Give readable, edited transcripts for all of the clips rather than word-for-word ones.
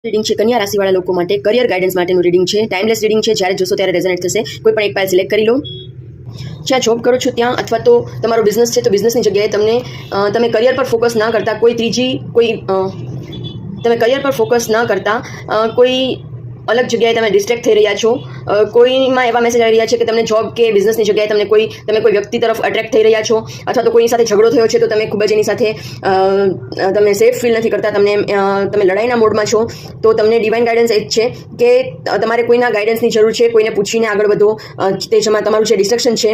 Reading છે કન્યા રાશિવાળા લોકો માટે કરિયર ગાઈડન્સ માટેનું રીડિંગ છે. ટાઈમલેસ રીડિંગ છે. જ્યારે જોશો ત્યારે રેઝોનેટ થશે. કોઈ પણ એક પાઇલ સિલેક્ટ કરી લો. જ્યાં જોબ કરો છો ત્યાં અથવા તો તમારો બિઝનેસ છે તો બિઝનેસની જગ્યાએ તમે કરિયર પર ફોકસ ના કરતા તમે કરિયર પર ફોકસ ન કરતા કોઈ અલગ જગ્યાએ તમે ડિસ્ટ્રેક્ટ થઈ રહ્યા છો. કોઈમાં એવા મેસેજ આવી રહ્યા છે કે તમને જોબ કે બિઝનેસની જગ્યાએ તમે કોઈ વ્યક્તિ તરફ અટ્રેક્ટ થઈ રહ્યા છો અથવા તો કોઈની સાથે ઝઘડો થયો છે તો તમે ખૂબ જ એની સાથે તમે સેફ ફીલ નથી કરતા. તમે લડાઈના મોડમાં છો તો તમને ડિવાઇન ગાઈડન્સ એ જ છે કે તમારે કોઈના ગાઈડન્સની જરૂર છે. કોઈને પૂછીને આગળ વધો. તે જેમાં તમારું જે ડિસ્ટ્રેક્શન છે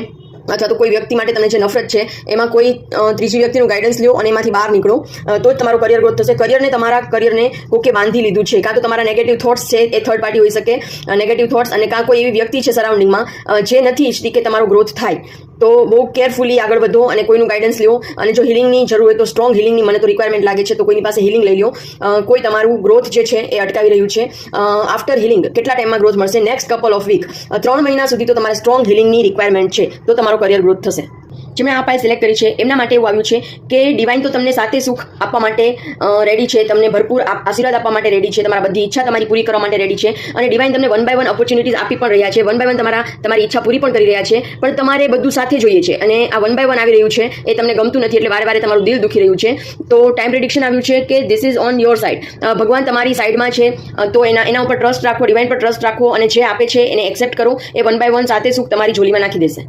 અથવા તો કોઈ વ્યક્તિ માટે તમને જે નફરત છે એમાં કોઈ ત્રીજી વ્યક્તિનું ગાઈડન્સ લ્યો અને એમાંથી બહાર નીકળો તો જ તમારો કરિયર ગ્રોથ થશે. તમારા કરિયરને કોકે બાંધી લીધું છે. કાં તો તમારા નેગેટિવ થોટ્સ છે એ થર્ડ પાર્ટી હોઈ શકે, નેગેટિવ થોટ્સ, અને કાં કોઈ એવી વ્યક્તિ છે સરાઉન્ડિંગમાં જે નથી ઈચ્છતી કે તમારો ગ્રોથ થાય. તો બહુ કેરફુલી આગળ વધો અને કોઈનું ગાઈડન્સ લ્યો. અને જો હિલિંગની જરૂર હોય તો સ્ટ્રોંગ હિલિંગની મને તો રિક્વાયરમેન્ટ લાગે છે તો કોઈની પાસે હિલિંગ લઈ લો. કોઈ તમારું ગ્રોથ જે છે એ અટકાવી રહ્યું છે. આફ્ટર હિલિંગ કેટલા ટાઈમમાં ગ્રોથ મળશે? નેક્સ્ટ કપલ ઓફ વીક, 3 મહિના સુધી તો તમારે સ્ટ્રોંગ હિલિંગની રિક્વાયરમેન્ટ છે તો તમારો કરિયર ગ્રોથ થશે. જે મેં આ પાઇલ સિલેક્ટ કરી છે એમના માટે એવું આવ્યું છે કે ડિવાઇન તો તમને સાથે સુખ આપવા માટે રેડી છે, તમને ભરપૂર આશીર્વાદ આપવા માટે રેડી છે, તમારા બધી ઈચ્છા તમારી પૂરી કરવા માટે રેડી છે. અને ડિવાઇન તમને 1 by 1 ઓપોર્ચ્યુનિટીઝ આપી પણ રહ્યા છે. 1 by 1 તમારી ઈચ્છા પૂરી પણ કરી રહ્યા છે. પણ તમારે બધું સાથે જોઈએ છે અને આ 1 by 1 આવી રહ્યું છે એ તમને ગમતું નથી એટલે વારે તમારું દિલ દુખી રહ્યું છે. તો ટાઈમ પ્રેડિક્શન આવ્યું છે કે this is on your side. ભગવાન તમારી સાઈડમાં છે તો એના ઉપર ટ્રસ્ટ રાખો, ડિવાઇન પર ટ્રસ્ટ રાખો અને જે આપે છે એને એક્સેપ્ટ કરો. એ 1 by 1 સાથે સુખ તમારી ઝોલીમાં નાખી દેશે.